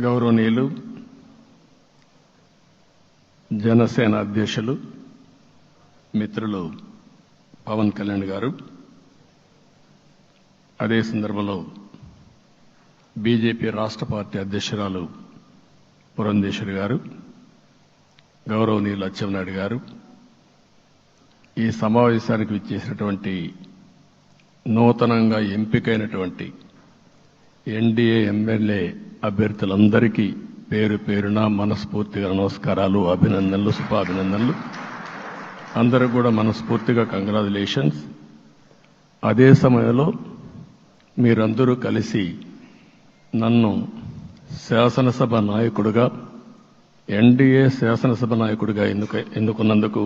గౌరవనీయులు జనసేన అధ్యక్షులు మిత్రులు పవన్ కళ్యాణ్ గారు, అదే సందర్భంలో బీజేపీ రాష్ట్ర పార్టీ అధ్యక్షురాలు పురంధేశ్వరి గారు, గౌరవనీయులు అచ్చెన్నాయుడు గారు, ఈ సమావేశానికి విచ్చేసినటువంటి నూతనంగా ఎంపికైనటువంటి ఎన్డీఏ ఎమ్మెల్యే అభ్యర్థులందరికీ పేరు పేరున మనస్ఫూర్తిగా నమస్కారాలు, అభినందనలు, శుభాభినందనలు. అందరూ కూడా మనస్ఫూర్తిగా కంగ్రాచులేషన్స్. అదే సమయంలో మీరందరూ కలిసి నన్ను శాసనసభ నాయకుడిగా, ఎన్డీఏ శాసనసభ నాయకుడిగా ఎన్నుకున్నందుకు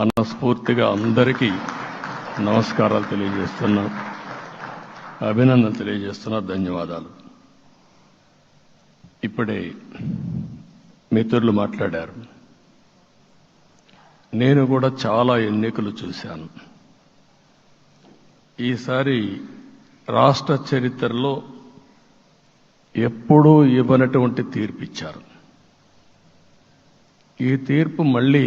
మనస్ఫూర్తిగా అందరికీ నమస్కారాలు తెలియజేస్తున్నా, అభినందనలు తెలియజేస్తున్నా, ధన్యవాదాలు. ఇప్పుడే మిత్రులు మాట్లాడారు. నేను కూడా చాలా ఎన్నికలు చూశాను. ఈసారి రాష్ట్ర చరిత్రలో ఎప్పుడూ ఇవ్వనటువంటి తీర్పు ఇచ్చారు. ఈ తీర్పు మళ్ళీ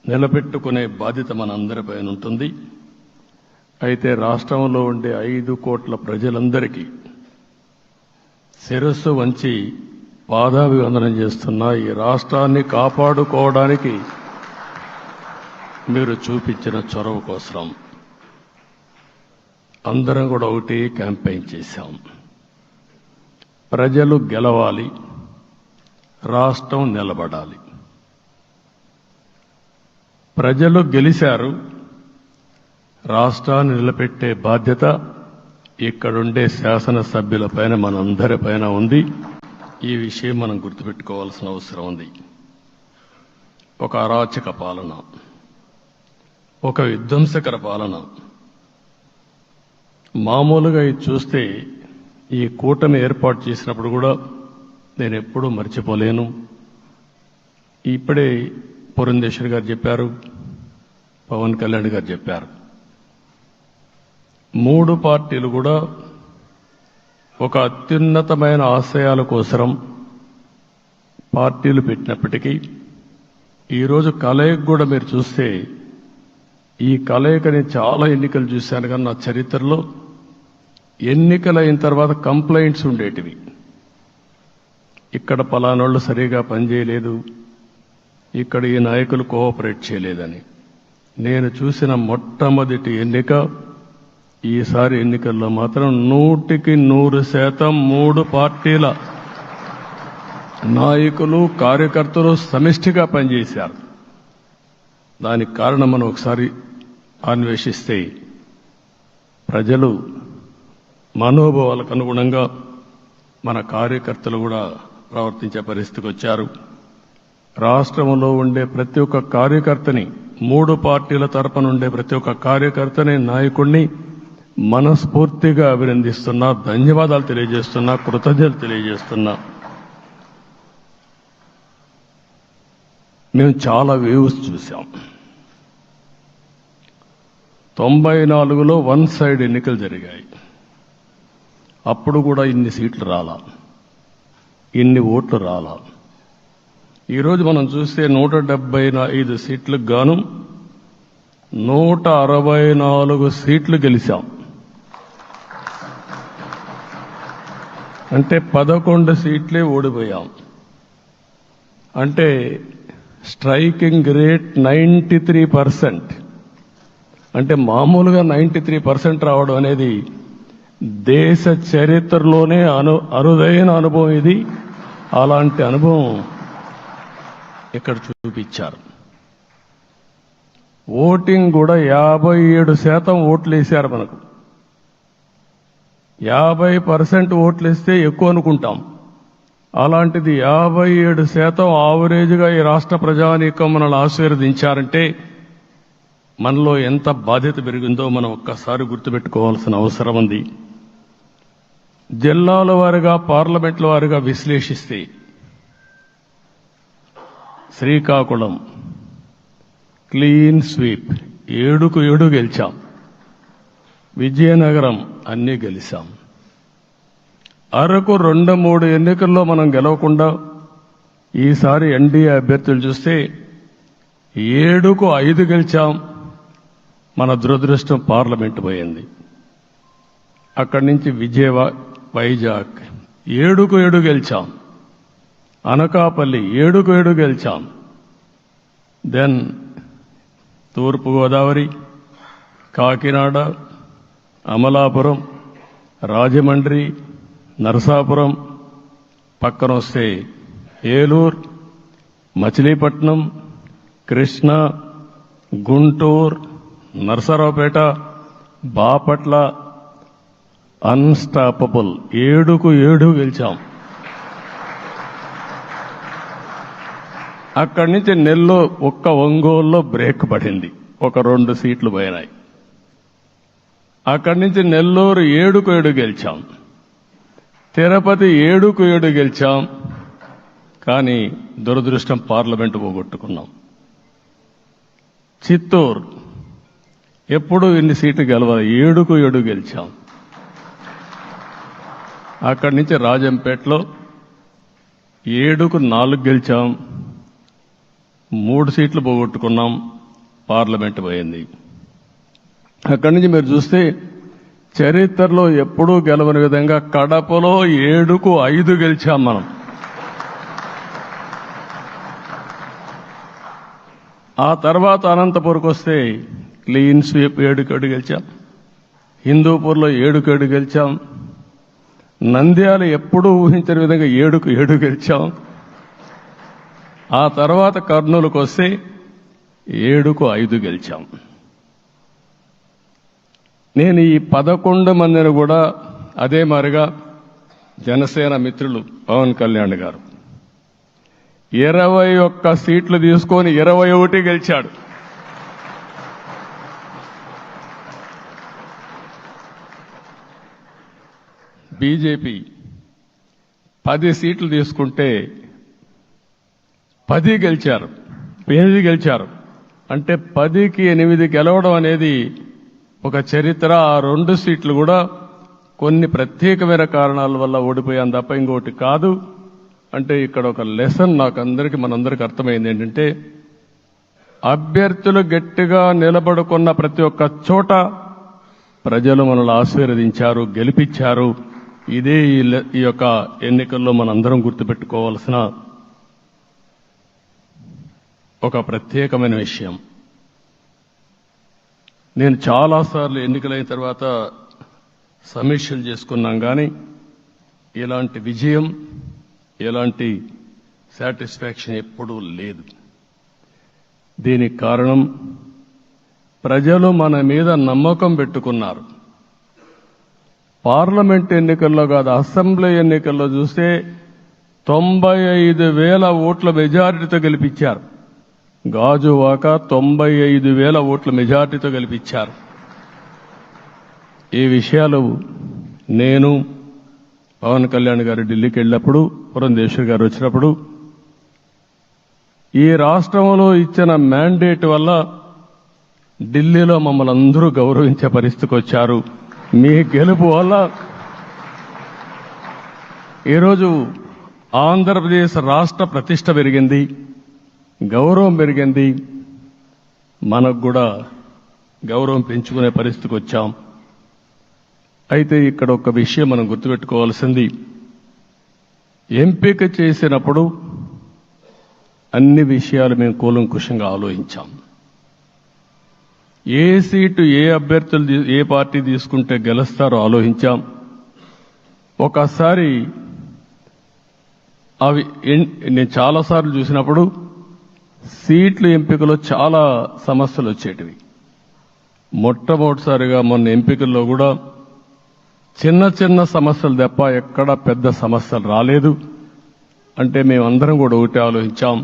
నిలబెట్టుకునే బాధ్యత మనందరిపైన ఉంటుంది. అయితే రాష్ట్రంలో ఉండే 5 కోట్ల ప్రజలందరికీ శిరస్సు వంచి పాదాభివందనం చేస్తున్నా. ఈ రాష్ట్రాన్ని కాపాడుకోవడానికి మీరు చూపించిన చొరవ కోసం అందరం కూడా ఒకటి క్యాంపెయిన్ చేశాం. ప్రజలు గెలవాలి, రాష్ట్రం నిలబడాలి. ప్రజలు గెలిచారు. రాష్ట్రాన్ని నిలబెట్టే బాధ్యత ఇక్కడుండే శాసనసభ్యులపైన, మనందరిపైన ఉంది. ఈ విషయం మనం గుర్తుపెట్టుకోవాల్సిన అవసరం ఉంది. ఒక అరాచక పాలన, ఒక విధ్వంసకర పాలన. మామూలుగా ఇది చూస్తే ఈ కూటమి ఏర్పాటు చేసినప్పుడు కూడా నేను ఎప్పుడూ మర్చిపోలేను. ఇప్పుడే పురంధేశ్వరి గారు చెప్పారు, పవన్ కళ్యాణ్ గారు చెప్పారు. 3 పార్టీలు కూడా ఒక అత్యున్నతమైన ఆశయాల కోసం పార్టీలు పెట్టినప్పటికీ ఈరోజు కలయిక కూడా మీరు చూస్తే, ఈ కలయికని చాలా ఎన్నికలు చూశాను కానీ నా చరిత్రలో ఎన్నికలైన తర్వాత కంప్లైంట్స్ ఉండేటివి. ఇక్కడ పలానోళ్ళు సరిగా పనిచేయలేదు, ఇక్కడ ఈ నాయకులు కోఆపరేట్ చేయలేదని. నేను చూసిన మొట్టమొదటి ఎన్నిక, ఈసారి ఎన్నికల్లో మాత్రం 100కి 100% 3 పార్టీల నాయకులు, కార్యకర్తలు సమిష్టిగా పనిచేశారు. దానికి కారణం మనం ఒకసారి అన్వేషిస్తే, ప్రజలు మనోభావాలకు అనుగుణంగా మన కార్యకర్తలు కూడా ప్రవర్తించే పరిస్థితికి వచ్చారు. రాష్ట్రంలో ఉండే ప్రతి ఒక్క కార్యకర్తని, 3 పార్టీల తరపున ఉండే ప్రతి ఒక్క కార్యకర్తని, నాయకుడిని మనస్ఫూర్తిగా అభినందిస్తున్నా, ధన్యవాదాలు తెలియజేస్తున్నా, కృతజ్ఞతలు తెలియజేస్తున్నా. మేము చాలా వేవ్స్ చూసాం. 94లో 1 సైడ్ ఎన్నికలు జరిగాయి. అప్పుడు కూడా ఇన్ని సీట్లు రాలా, ఇన్ని ఓట్లు రాలా. ఈరోజు మనం చూస్తే 175 సీట్లకు గాను 164 సీట్లు గెలిచాం. అంటే 11 సీట్లే ఓడిపోయాం. అంటే స్ట్రైకింగ్ రేట్ 93%. అంటే మామూలుగా 93% రావడం అనేది దేశ చరిత్రలోనే అరుదైన అనుభవం ఇది. అలాంటి అనుభవం ఇక్కడ చూపించారు. ఓటింగ్ కూడా 57% ఓట్లు వేశారు. మనకు 50% ఓట్లు వేస్తే ఎక్కువ అనుకుంటాం. అలాంటిది 57% ఆవరేజ్గా ఈ రాష్ట్ర ప్రజానీకం మనల్ని ఆశీర్వదించారంటే మనలో ఎంత బాధ్యత పెరిగిందో మనం ఒక్కసారి గుర్తుపెట్టుకోవాల్సిన అవసరం ఉంది. జిల్లాల వారీగా, పార్లమెంట్ల వారీగా విశ్లేషిస్తే శ్రీకాకుళం క్లీన్ స్వీప్, 7కు 7 గెలిచాం. విజయనగరం అన్నీ గెలిచాం. అరకు 2-3 ఎన్నికల్లో మనం గెలవకుండా ఈసారి ఎన్డీఏ అభ్యర్థులు చూస్తే 7కు 5 గెలిచాం. మన దురదృష్టం పార్లమెంట్ పోయింది. అక్కడి నుంచి వైజాగ్ 7కు 7 గెలిచాం. అనకాపల్లి 7కు 7 గెలిచాం. దెన్ తూర్పుగోదావరి, కాకినాడ, అమలాపురం, రాజమండ్రి, నరసాపురం, పక్కన వస్తే ఏలూరు, మచిలీపట్నం, కృష్ణా, గుంటూరు, నరసరావుపేట, బాపట్ల అన్స్టాపబుల్ 7కు 7 గెలిచాం. అక్కడి నుంచి ఒంగోలులో బ్రేక్ పడింది, ఒక 2 సీట్లు పోయినాయి. అక్కడి నుంచి నెల్లూరు 7కు 7 గెలిచాం. తిరుపతి 7కు 7 గెలిచాం. కానీ దురదృష్టం పార్లమెంటు పోగొట్టుకున్నాం. చిత్తూరు ఎప్పుడు ఇన్ని సీట్లు గెలవాలి, 7కు 7 గెలిచాం. అక్కడి నుంచి రాజంపేటలో 7కు 4 గెలిచాం. 3 సీట్లు పోగొట్టుకున్నాం, పార్లమెంటు పోయింది. అక్కడి నుంచి మీరు చూస్తే చరిత్రలో ఎప్పుడూ గెలవని విధంగా కడపలో 7కు 5 గెలిచాం మనం. ఆ తర్వాత అనంతపురకు వస్తే క్లీన్ స్వీప్ 7కు 7 గెలిచాం. హిందూపూర్లో 7కు 7 గెలిచాం. నంద్యాల ఎప్పుడూ ఊహించని విధంగా 7కు 7 గెలిచాం. ఆ తర్వాత కర్నూలుకు వస్తే 7కు 5 గెలిచాం. నేను ఈ 11 మందిని కూడా అదే మారిగా జనసేన మిత్రులు పవన్ కళ్యాణ్ గారు 21 సీట్లు తీసుకొని 21 గెలిచాడు. బీజేపీ 10 సీట్లు తీసుకుంటే 10 గెలిచారు, 8 గెలిచారు. అంటే 10కి 8 గెలవడం అనేది ఒక చరిత్ర. ఆ 2 సీట్లు కూడా కొన్ని ప్రత్యేకమైన కారణాల వల్ల ఓడిపోయాం తప్ప ఇంకోటి కాదు. అంటే ఇక్కడ ఒక లెసన్ మనందరికీ అర్థమైంది ఏంటంటే, అభ్యర్థులు గట్టిగా నిలబడుకున్న ప్రతి ఒక్క చోట ప్రజలు మనల్ని ఆశీర్వదించారు, గెలిపించారు. ఇదే ఈ యొక్క ఎన్నికల్లో మనందరం గుర్తుపెట్టుకోవాల్సిన ఒక ప్రత్యేకమైన విషయం. నేను చాలాసార్లు ఎన్నికలైన తర్వాత సమీక్షలు చేసుకున్నాం, కానీ ఇలాంటి విజయం, ఎలాంటి సాటిస్ఫాక్షన్ ఎప్పుడూ లేదు. దీనికి కారణం ప్రజలు మన మీద నమ్మకం పెట్టుకున్నారు. పార్లమెంట్ ఎన్నికల్లో కాదు, అసెంబ్లీ ఎన్నికల్లో చూస్తే 95,000 ఓట్ల మెజారిటీతో గెలిపించారు. గాజువాక 95,000 ఓట్ల మెజారిటీతో గెలిపించారు. ఈ విషయాలు నేను పవన్ కళ్యాణ్ గారు ఢిల్లీకి వెళ్ళినప్పుడు, పురంధేశ్వరి గారు వచ్చినప్పుడు, ఈ రాష్ట్రంలో ఇచ్చిన మ్యాండేట్ వల్ల ఢిల్లీలో మమ్మల్ని అందరూ గౌరవించే పరిస్థితికి వచ్చారు. మీ గెలుపు వల్ల ఈరోజు ఆంధ్రప్రదేశ్ రాష్ట్ర ప్రతిష్ట పెరిగింది, గౌరవం పెరిగింది. మనకు కూడా గౌరవం పెంచుకునే పరిస్థితికి వచ్చాం. అయితే ఇక్కడ ఒక విషయం మనం గుర్తుపెట్టుకోవాల్సింది, ఎంపిక చేసినప్పుడు అన్ని విషయాలు మేము కూలంకుషంగా ఆలోచించాం. ఏ సీటు ఏ అభ్యర్థులు ఏ పార్టీ తీసుకుంటే గెలుస్తారో ఆలోచించాం. ఒకసారి నేను చాలాసార్లు చూసినప్పుడు సీట్ల ఎంపికలో చాలా సమస్యలు వచ్చేటివి. మొట్టమొదటిసారిగా మొన్న ఎంపికల్లో కూడా చిన్న చిన్న సమస్యలు తప్ప ఎక్కడ పెద్ద సమస్యలు రాలేదు. అంటే మేమందరం కూడా ఒకటి ఆలోచించాం,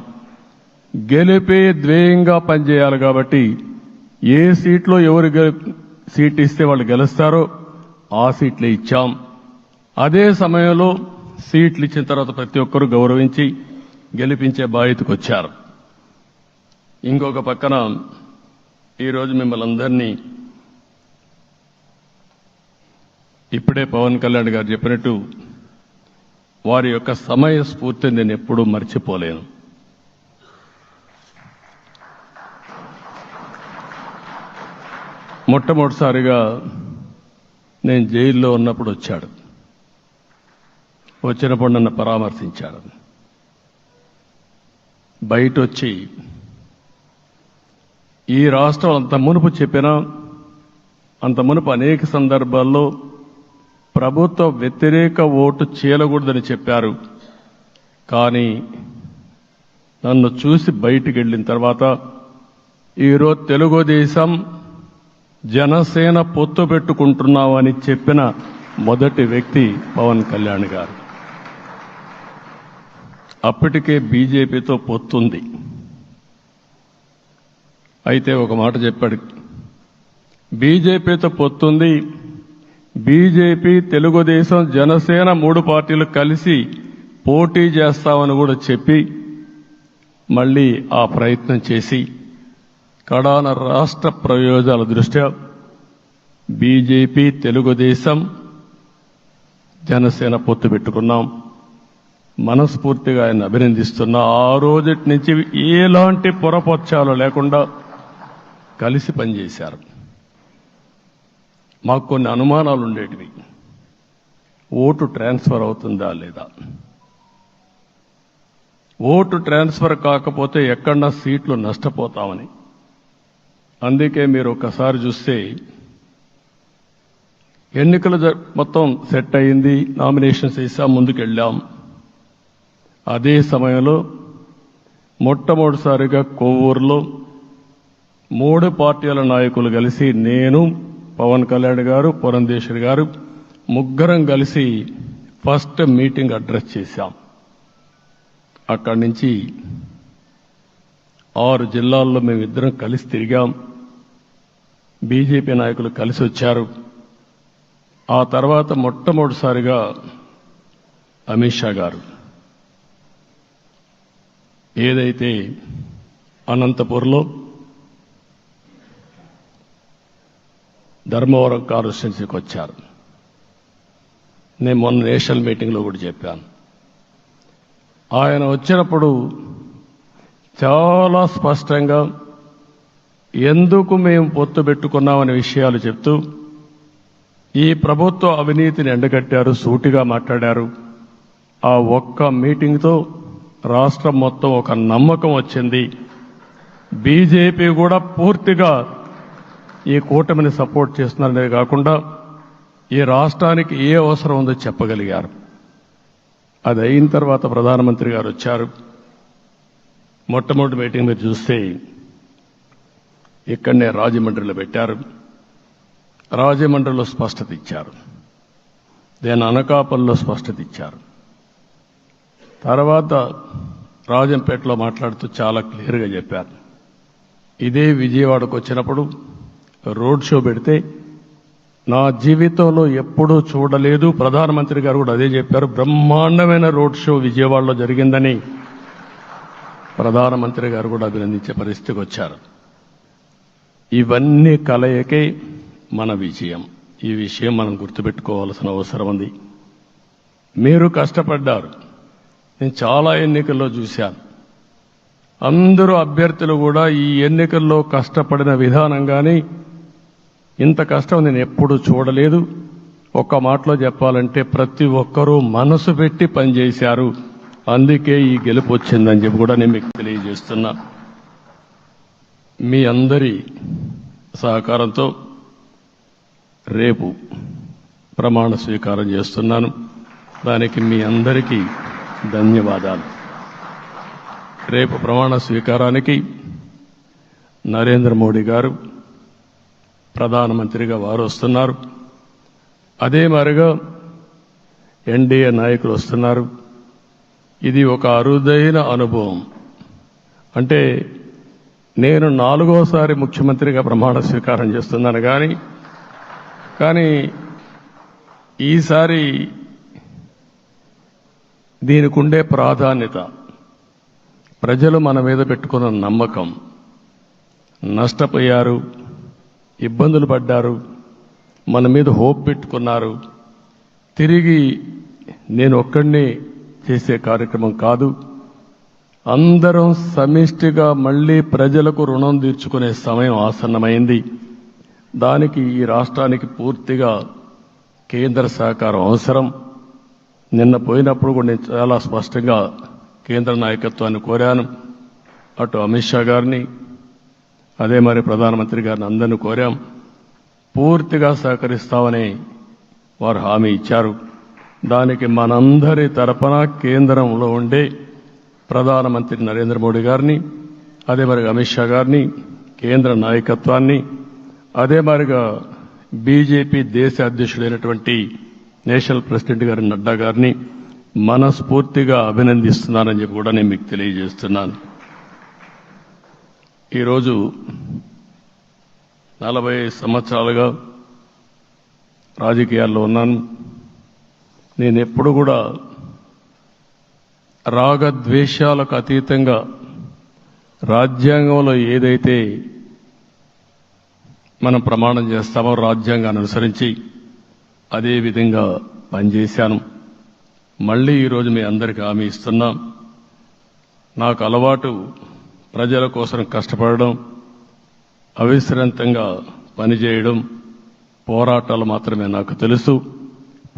గెలిపే ధ్యేయంగా పనిచేయాలి. కాబట్టి ఏ సీట్లో ఎవరు సీట్ ఇస్తే వాళ్ళు గెలుస్తారో ఆ సీట్లే ఇచ్చాం. అదే సమయంలో సీట్లు ఇచ్చిన తర్వాత ప్రతి ఒక్కరూ గౌరవించి గెలిపించే బాధ్యతకు వచ్చారు. ఇంకొక పక్కన ఈరోజు మిమ్మల్ని అందరినీ ఇప్పుడే పవన్ కళ్యాణ్ గారు చెప్పినట్టు వారి యొక్క సమయ స్ఫూర్తిని నేను ఎప్పుడూ మర్చిపోలేను. మొట్టమొదటిసారిగా నేను జైల్లో ఉన్నప్పుడు వచ్చాడు. వచ్చినప్పుడు నన్ను పరామర్శించాడు. బయట వచ్చి ఈ రాష్ట్రం అంత మునుపు చెప్పినా, అంత మునుపు అనేక సందర్భాల్లో ప్రభుత్వ వ్యతిరేక ఓటు చేయకూడదని చెప్పారు. కానీ నన్ను చూసి బయటికి వెళ్ళిన తర్వాత ఈరోజు తెలుగుదేశం జనసేన పొత్తు పెట్టుకుంటున్నామని చెప్పిన మొదటి వ్యక్తి పవన్ కళ్యాణ్ గారు. అప్పటికే బీజేపీతో పొత్తుంది. అయితే ఒక మాట చెప్పాడు, బీజేపీతో పొత్తుంది, బీజేపీ, తెలుగుదేశం, జనసేన 3 పార్టీలు కలిసి పోటీ చేస్తామని కూడా చెప్పి మళ్ళీ ఆ ప్రయత్నం చేసి కడాన రాష్ట్ర ప్రయోజనాల దృష్ట్యా బీజేపీ, తెలుగుదేశం, జనసేన పొత్తు పెట్టుకున్నాం. మనస్ఫూర్తిగా ఆయన అభినందిస్తున్నా. ఆ రోజటి నుంచి ఎలాంటి పొరపచ్చాలు లేకుండా కలిసి పనిచేశారు. మాకు కొన్ని అనుమానాలు ఉండేటివి. ఓటు ట్రాన్స్ఫర్ అవుతుందా లేదా, ఓటు ట్రాన్స్ఫర్ కాకపోతే ఎక్కడన్నా సీట్లు నష్టపోతామని. అందుకే మీరు ఒకసారి చూస్తే ఎన్నికలు మొత్తం సెట్ అయింది, నామినేషన్స్ వేసాం, ముందుకెళ్ళాం. అదే సమయంలో మొట్టమొదటిసారిగా కొవ్వూరులో 3 పార్టీల నాయకులు కలిసి, నేను, పవన్ కళ్యాణ్ గారు, పురంధేశ్వరి గారు, ముగ్గురం కలిసి ఫస్ట్ మీటింగ్ అడ్రస్ చేశాం. అక్కడి నుంచి 6 జిల్లాల్లో మేమిద్దరం కలిసి తిరిగాం. బీజేపీ నాయకులు కలిసి వచ్చారు. ఆ తర్వాత మొట్టమొదటిసారిగా అమిత్ షా గారు ఏదైతే అనంతపూర్లో ధర్మవరం కాన్స్టిట్యున్సీకి వచ్చారు. నేను మొన్న నేషనల్ మీటింగ్లో కూడా చెప్పాను. ఆయన వచ్చినప్పుడు చాలా స్పష్టంగా ఎందుకు మేము పొత్తు పెట్టుకున్నామనే విషయాలు చెప్తూ ఈ ప్రభుత్వ అవినీతిని ఎండగట్టారు, సూటిగా మాట్లాడారు. ఆ ఒక్క మీటింగ్తో రాష్ట్రం మొత్తం ఒక నమ్మకం వచ్చింది. బీజేపీ కూడా పూర్తిగా ఈ కూటమిని సపోర్ట్ చేస్తున్నారనే కాకుండా ఈ రాష్ట్రానికి ఏ అవసరం ఉందో చెప్పగలిగారు. అది అయిన తర్వాత ప్రధానమంత్రి గారు వచ్చారు. మొట్టమొదటి మీటింగ్ మీరు చూస్తే ఇక్కడనే రాజమండ్రిలో పెట్టారు. రాజమండ్రిలో స్పష్టత ఇచ్చారు, దేని అనకాపల్లిలో స్పష్టత ఇచ్చారు. తర్వాత రాజంపేటలో మాట్లాడుతూ చాలా క్లియర్గా చెప్పారు. ఇదే విజయవాడకు వచ్చినప్పుడు రోడ్ షో పెడితే నా జీవితంలో ఎప్పుడూ చూడలేదు, ప్రధానమంత్రి గారు కూడా అదే చెప్పారు, బ్రహ్మాండమైన రోడ్ షో విజయవాడలో జరిగిందని ప్రధానమంత్రి గారు కూడా అభినందించే పరిస్థితికి వచ్చారు. ఇవన్నీ కలయికే మన విజయం. ఈ విషయం మనం గుర్తుపెట్టుకోవాల్సిన అవసరం ఉంది. మీరు కష్టపడ్డారు. నేను చాలా ఎన్నికల్లో చూశాను. అందరూ అభ్యర్థులు కూడా ఈ ఎన్నికల్లో కష్టపడిన విధానం కానీ ఇంత కష్టం నేను ఎప్పుడూ చూడలేదు. ఒక్క మాటలో చెప్పాలంటే ప్రతి ఒక్కరూ మనసు పెట్టి పనిచేశారు. అందుకే ఈ గెలుపు వచ్చిందని చెప్పి కూడా నేను మీకు తెలియజేస్తున్నా. మీ అందరి సహకారంతో రేపు ప్రమాణ స్వీకారం చేస్తున్నాను. దానికి మీ అందరికీ ధన్యవాదాలు. రేపు ప్రమాణ స్వీకారానికి నరేంద్ర మోడీ గారు ప్రధానమంత్రిగా వారు వస్తున్నారు. అదే మాదిరిగా ఎన్డీఏ నాయకులు వస్తున్నారు. ఇది ఒక అరుదైన అనుభవం. అంటే నేను 4వసారి ముఖ్యమంత్రిగా ప్రమాణ స్వీకారం చేస్తున్నాను కానీ ఈసారి దీనికి ఉండే ప్రాధాన్యత, ప్రజలు మన మీద పెట్టుకున్న నమ్మకం, నష్టపోయారు, ఇబ్బందులు పడ్డారు, మన మీద హోప్ పెట్టుకున్నారు. తిరిగి నేను ఒక్కడిని చేసే కార్యక్రమం కాదు. అందరం సమిష్టిగా మళ్లీ ప్రజలకు రుణం తీర్చుకునే సమయం ఆసన్నమైంది. దానికి ఈ రాష్ట్రానికి పూర్తిగా కేంద్ర సహకారం అవసరం. నిన్న పోయినప్పుడు కూడా నేను చాలా స్పష్టంగా కేంద్ర నాయకత్వాన్ని కోరాను. అటు అమిత్ షా గారిని, అదే మరి ప్రధానమంత్రి గారిని అందరినీ కోరాం. పూర్తిగా సహకరిస్తామని వారు హామీ ఇచ్చారు. దానికి మనందరి తరపున కేంద్రంలో ఉండే ప్రధానమంత్రి నరేంద్ర మోడీ గారిని, అదే మరి అమిత్ షా గారిని, కేంద్ర నాయకత్వాన్ని, అదే మరిగా బీజేపీ దేశ అధ్యక్షుడైనటువంటి నేషనల్ ప్రెసిడెంట్ గారి నడ్డా గారిని మనస్ఫూర్తిగా అభినందిస్తున్నానని చెప్పి కూడా నేను మీకు తెలియజేస్తున్నాను. ఈరోజు 40 సంవత్సరాలుగా రాజకీయాల్లో ఉన్నాను. నేను ఎప్పుడు కూడా రాగద్వేషాలకు అతీతంగా రాజ్యాంగంలో ఏదైతే మనం ప్రమాణం చేస్తామో రాజ్యాంగాన్ని అనుసరించి అదే విధంగా పనిచేశాను. మళ్లీ ఈరోజు మీ అందరికీ హామీ ఇస్తున్నాం. నాకు అలవాటు ప్రజల కోసం కష్టపడడం, అవిశ్రాంతంగా పనిచేయడం, పోరాటాలు మాత్రమే నాకు తెలుసు.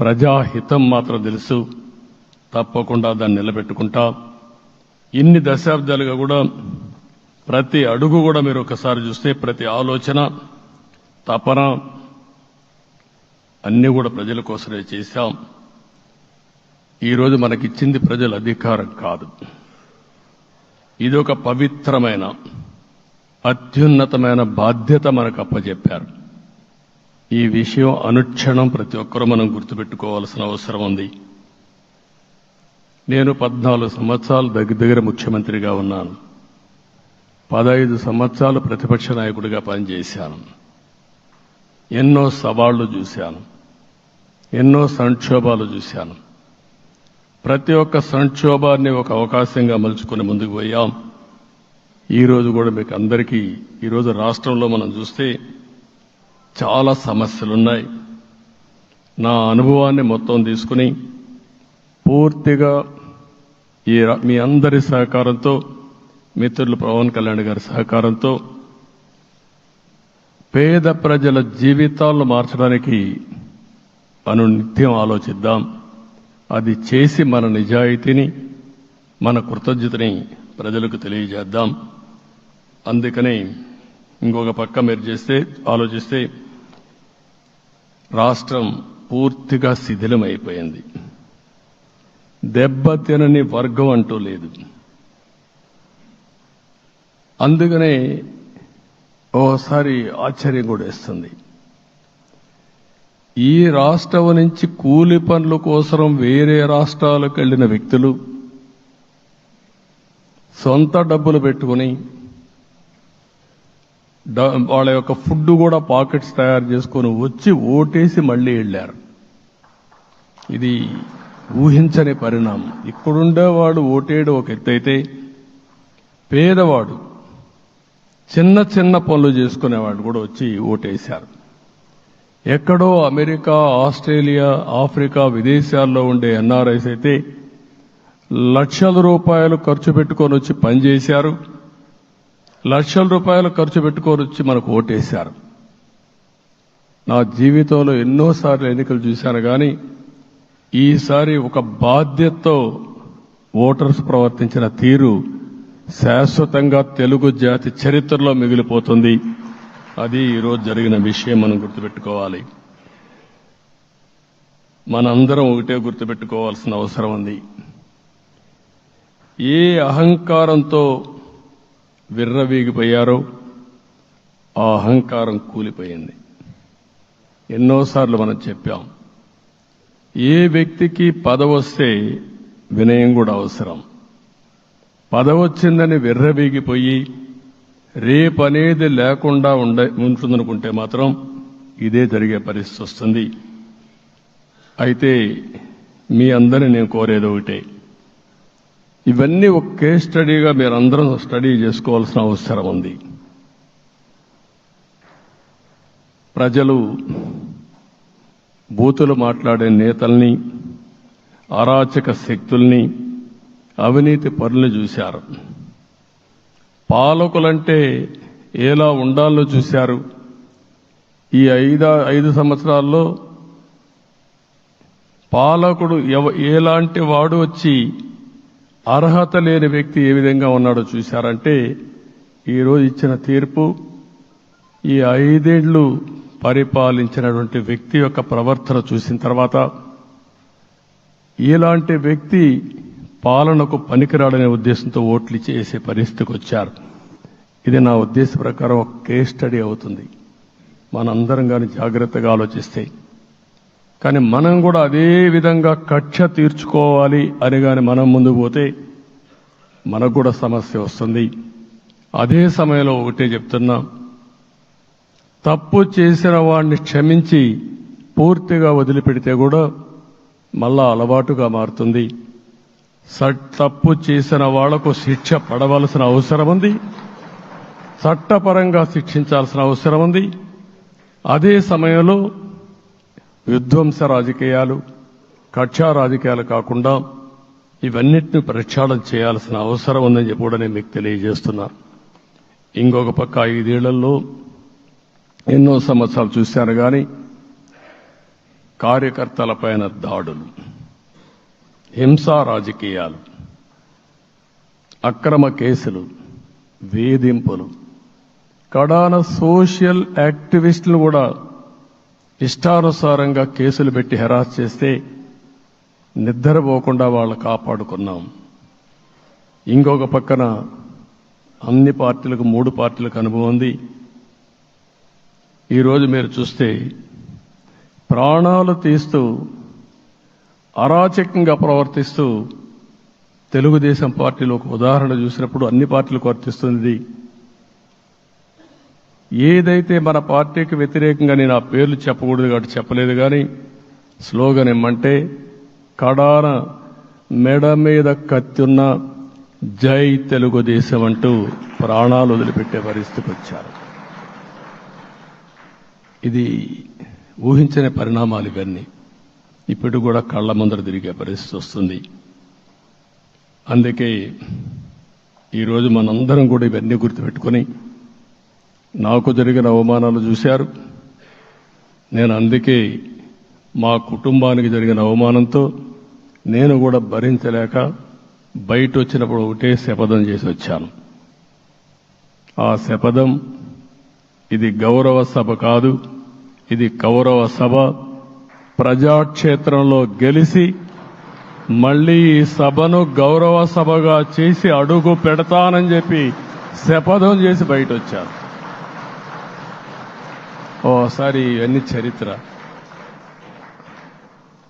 ప్రజాహితం మాత్రం తెలుసు. తప్పకుండా దాన్ని నిలబెట్టుకుంటా. ఇన్ని దశాబ్దాలుగా కూడా ప్రతి అడుగు కూడా మీరు ఒకసారి చూస్తే ప్రతి ఆలోచన, తపన అన్నీ కూడా ప్రజల కోసమే చేశాం. ఈరోజు మనకిచ్చింది ప్రజల అధికారం కాదు. ఇది ఒక పవిత్రమైన అత్యున్నతమైన బాధ్యత మనకు అప్పచెప్పారు. ఈ విషయం అనుక్షణం ప్రతి ఒక్కరూ మనం గుర్తుపెట్టుకోవాల్సిన అవసరం ఉంది. నేను 14 సంవత్సరాలు దగ్గర ముఖ్యమంత్రిగా ఉన్నాను. 15 సంవత్సరాలు ప్రతిపక్ష నాయకుడిగా పనిచేశాను. ఎన్నో సవాళ్లు చూశాను, ఎన్నో సంక్షోభాలు చూశాను. ప్రతి ఒక్క సంక్షోభాన్ని ఒక అవకాశంగా మలుచుకుని ముందుకు పోయాం. ఈరోజు కూడా మీకు అందరికీ ఈరోజు రాష్ట్రంలో మనం చూస్తే చాలా సమస్యలున్నాయి. నా అనుభవాన్ని మొత్తం తీసుకుని పూర్తిగా మీ అందరి సహకారంతో, మిత్రులు పవన్ కళ్యాణ్ గారి సహకారంతో పేద ప్రజల జీవితాలను మార్చడానికి అనునిత్యం ఆలోచిద్దాం. అది చేసి మన నిజాయితీని, మన కృతజ్ఞతని ప్రజలకు తెలియజేద్దాం. అందుకని ఇంకొక పక్క మీరు ఆలోచిస్తే రాష్ట్రం పూర్తిగా శిథిలమైపోయింది. దెబ్బతినని వర్గం అంటూ లేదు. అందుకనే ఓసారి ఆశ్చర్యం కూడా వేస్తుంది. ఈ రాష్ట్రం నుంచి కూలి పనుల కోసం వేరే రాష్ట్రాలకు వెళ్లిన వ్యక్తులు సొంత డబ్బులు పెట్టుకుని వాళ్ళ యొక్క ఫుడ్ కూడా పాకెట్స్ తయారు చేసుకుని వచ్చి ఓటేసి మళ్లీ వెళ్లారు. ఇది ఊహించని పరిణామం. ఇక్కడుండేవాడు ఓటేయడం ఒక ఎత్తైతే, పేదవాడు చిన్న చిన్న పనులు చేసుకునేవాడు కూడా వచ్చి ఓటేశారు. ఎక్కడో అమెరికా, ఆస్ట్రేలియా, ఆఫ్రికా విదేశాల్లో ఉండే ఎన్ఆర్ఐస్ అయితే లక్షల రూపాయలు ఖర్చు పెట్టుకొని వచ్చి పనిచేశారు. లక్షల రూపాయలు ఖర్చు పెట్టుకొని వచ్చి మనకు ఓటేశారు. నా జీవితంలో ఎన్నోసార్లు ఎన్నికలు చూశాను, కానీ ఈసారి ఒక బాధ్యతతో ఓటర్స్ ప్రవర్తించిన తీరు శాశ్వతంగా తెలుగు జాతి చరిత్రలో మిగిలిపోతుంది. అది ఈరోజు జరిగిన విషయం మనం గుర్తుపెట్టుకోవాలి. మనందరం ఒకటే గుర్తుపెట్టుకోవాల్సిన అవసరం ఉంది. ఏ అహంకారంతో విర్రవీగిపోయారో ఆ అహంకారం కూలిపోయింది. ఎన్నోసార్లు మనం చెప్పాం, ఏ వ్యక్తికి పదవొస్తే వినయం కూడా అవసరం. పదవొచ్చిందని విర్రవీగిపోయి రేపనేది లేకుండా ఉంటుందనుకుంటే మాత్రం ఇదే జరిగే పరిస్థితి వస్తుంది. అయితే మీ అందరినీ నేను కోరేది ఒకటే, ఇవన్నీ ఒక కేస్ స్టడీగా మీరందరం స్టడీ చేసుకోవాల్సిన అవసరం ఉంది. ప్రజలు బూతులు మాట్లాడే నేతల్ని, అరాచక శక్తుల్ని, అవినీతి పరుల్ని చూశారు. పాలకులంటే ఎలా ఉండాలో చూశారు. ఈ 5 సంవత్సరాల్లో పాలకుడు ఎలాంటి వాడు వచ్చి అర్హత లేని వ్యక్తి ఏ విధంగా ఉన్నాడో చూశారంటే, ఈరోజు ఇచ్చిన తీర్పు ఈ 5 ఏళ్లు పరిపాలించినటువంటి వ్యక్తి యొక్క ప్రవర్తన చూసిన తర్వాత ఇలాంటి వ్యక్తి పాలనకు పనికిరాడనే ఉద్దేశంతో ఓట్లు చేసే పరిస్థితికి వచ్చారు. ఇది నా ఉద్దేశ ప్రకారం ఒక కేస్ స్టడీ అవుతుంది, మనందరం కానీ జాగ్రత్తగా ఆలోచిస్తే. కానీ మనం కూడా అదే విధంగా కక్ష తీర్చుకోవాలి అని కానీ మనం ముందుకు పోతే మనకు కూడా సమస్య వస్తుంది. అదే సమయంలో ఒకటే చెప్తున్నా, తప్పు చేసిన వాడిని క్షమించి పూర్తిగా వదిలిపెడితే కూడా మళ్ళా అలవాటుగా మారుతుంది. తప్పు చేసిన వాళ్లకు శిక్ష పడవలసిన అవసరం ఉంది, చట్టపరంగా శిక్షించాల్సిన అవసరం ఉంది. అదే సమయంలో విధ్వంస రాజకీయాలు, కక్షా రాజకీయాలు కాకుండా ఇవన్నిటిని ప్రక్షాళన చేయాల్సిన అవసరం ఉందని చెప్పి కూడా నేను మీకు తెలియజేస్తున్నా. ఇంకొక పక్క 5 ఏళ్లలో ఎన్నో సంవత్సరాలు చూశాను కానీ కార్యకర్తలపైన దాడులు, హింసా రాజకీయాలు, అక్రమ కేసులు, వేధింపులు, కడాన సోషల్ యాక్టివిస్టులు కూడా ఇష్టానుసారంగా కేసులు పెట్టి హెరాస్ చేస్తే నిద్రపోకుండా వాళ్ళు కాపాడుకున్నాం. ఇంకొక పక్కన అన్ని పార్టీలకు 3 పార్టీలకు అనుభవం ఉంది. ఈరోజు మీరు చూస్తే ప్రాణాలు తీస్తూ అరాచకంగా ప్రవర్తిస్తూ తెలుగుదేశం పార్టీలో ఒక ఉదాహరణ చూసినప్పుడు అన్ని పార్టీలకు వర్తిస్తుంది. ఏదైతే మన పార్టీకి వ్యతిరేకంగా నేను ఆ పేర్లు చెప్పకూడదు కాబట్టి చెప్పలేదు, కానీ స్లోగన్ ఏమంటే కడాన మెడ మీద కత్తున్న జై తెలుగుదేశం అంటూ ప్రాణాలు వదిలిపెట్టే పరిస్థితికి వచ్చారు. ఇది ఊహించని పరిణామాలు ఇవన్నీ. ఇప్పుడు కూడా కళ్ల ముందర తిరిగే పరిస్థితి వస్తుంది. అందుకే ఈరోజు మనందరం కూడా ఇవన్నీ గుర్తుపెట్టుకుని, నాకు జరిగిన అవమానాలు చూశారు. నేను అందుకే మా కుటుంబానికి జరిగిన అవమానంతో నేను కూడా భరించలేక బయట వచ్చినప్పుడు ఒకటే శపథం చేసి వచ్చాను. ఆ శపథం, ఇది గౌరవ సభ కాదు, ఇది కౌరవ సభ. ప్రజాక్షేత్రంలో గెలిచి మళ్లీ ఈ సభను గౌరవ సభగా చేసి అడుగు పెడతానని చెప్పి శపథం చేసి బయట వచ్చాను. ఓసారి ఇవన్నీ చరిత్ర.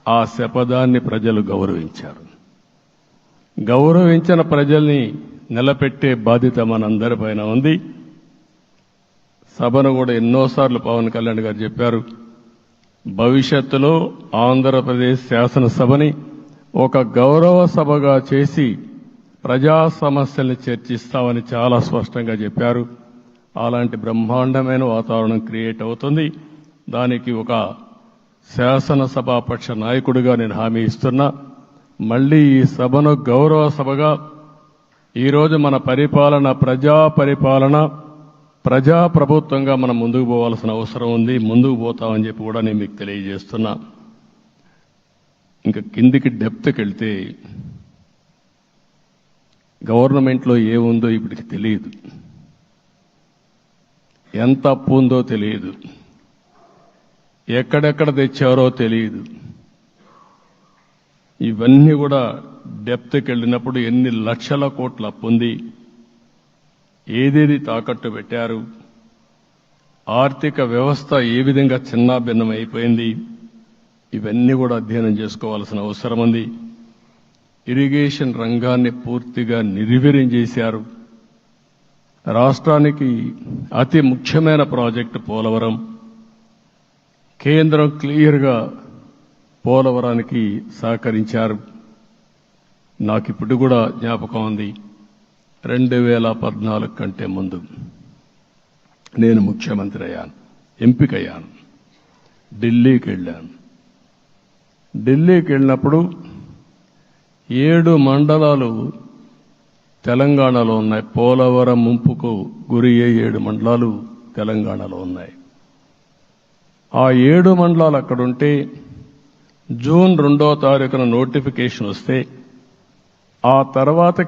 ఆ శపథాన్ని ప్రజలు గౌరవించారు. గౌరవించిన ప్రజల్ని నిలబెట్టే బాధ్యత మనందరిపైన ఉంది. సభను కూడా ఎన్నోసార్లు పవన్ కళ్యాణ్ గారు చెప్పారు, భవిష్యత్తులో ఆంధ్రప్రదేశ్ శాసనసభని ఒక గౌరవ సభగా చేసి ప్రజా సమస్యల్ని చర్చిస్తామని చాలా స్పష్టంగా చెప్పారు. అలాంటి బ్రహ్మాండమైన వాతావరణం క్రియేట్ అవుతుంది. దానికి ఒక శాసనసభాపక్ష నాయకుడిగా నేను హామీ ఇస్తున్నా. మళ్లీ ఈ సభను గౌరవ సభగా, ఈరోజు మన పరిపాలన ప్రజా ప్రభుత్వంగా మనం ముందుకు పోవాల్సిన అవసరం ఉంది. ముందుకు పోతామని చెప్పి కూడా నేను మీకు తెలియజేస్తున్నా. ఇంకా కిందికి డెప్త్కి వెళ్తే గవర్నమెంట్లో ఏముందో ఇప్పటికి తెలియదు, ఎంత అప్పు ఉందో తెలియదు, ఎక్కడెక్కడ తెచ్చారో తెలియదు. ఇవన్నీ కూడా డెప్త్కి వెళ్ళినప్పుడు ఎన్ని లక్షల కోట్ల అప్పు ఉంది, ఏదేది తాకట్టు పెట్టారు, ఆర్థిక వ్యవస్థ ఏ విధంగా చిన్నాభిన్నం అయిపోయింది, ఇవన్నీ కూడా అధ్యయనం చేసుకోవాల్సిన అవసరం ఉంది. ఇరిగేషన్ రంగాన్ని పూర్తిగా నిర్వీర్యం చేశారు. రాష్ట్రానికి అతి ముఖ్యమైన ప్రాజెక్టు పోలవరం. కేంద్రం క్లియర్గా పోలవరానికి సహకరించారు. నాకిప్పుడు కూడా జ్ఞాపకం ఉంది, 2014 కంటే ముందు నేను ముఖ్యమంత్రి అయ్యాను, ఎంపికయ్యాను, ఢిల్లీకి వెళ్ళాను. ఢిల్లీకి వెళ్ళినప్పుడు 7 మండలాలు తెలంగాణలో ఉన్నాయి. పోలవరం ముంపుకు గురి అయ్యే 7 మండలాలు తెలంగాణలో ఉన్నాయి. ఆ 7 మండలాలు అక్కడుంటే జూన్ 2వ తారీఖున నోటిఫికేషన్ వస్తే ఆ తర్వాత